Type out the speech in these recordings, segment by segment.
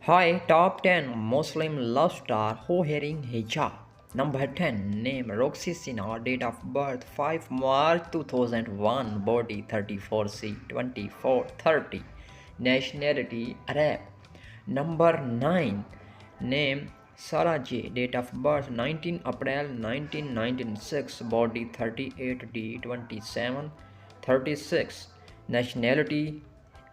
Hi, top 10 Muslim love star who wearing hijab. Number 10, name Roxy Sinha, date of birth 5 March 2001, body 34C 2430, nationality Arab. Number 9, name Sarah J, date of birth 19 April 1996, body 38D 2736, nationality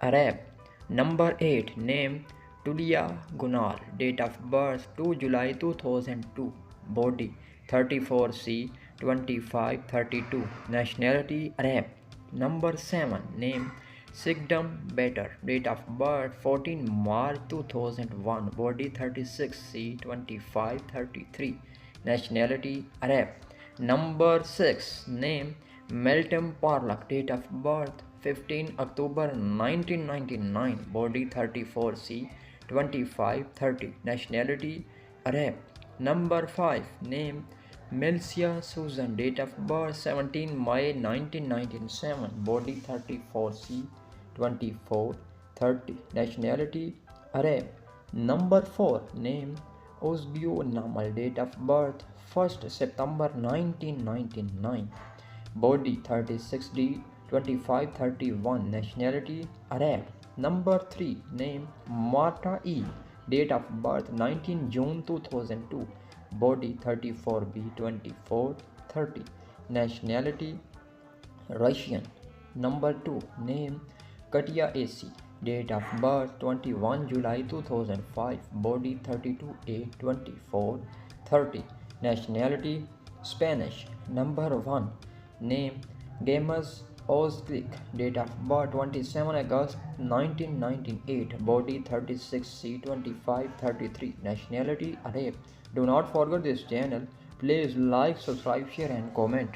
Arab. Number 8, name Tulia Gunal, date of birth 2 July 2002, body 34C 2532, nationality Arab. Number 7, name Sigdam Better, date of birth 14 March 2001, body 36C 2533, nationality Arab. Number 6, name Meltem Parlak, date of birth 15 October 1999, body 34C 2530, nationality Arab. Number 5, name Melcia Susan, date of birth 17 May 1997, body 34C 2430, nationality Arab. Number 4, name Osbio Namal, date of birth 1st September 1999, body 36D 2531, nationality Arab. Number 3, name Marta E, date of birth 19 June 2002, body 34B 2430, nationality Russian. Number 2, name Katia AC, date of birth 21 July 2005, body 32A 2430, nationality Spanish. Number 1, name Gamers Ozglik, date of birth 27 August 1998, body 36C 2533, nationality Arab. Do not forget this channel. Please like, subscribe, share and comment.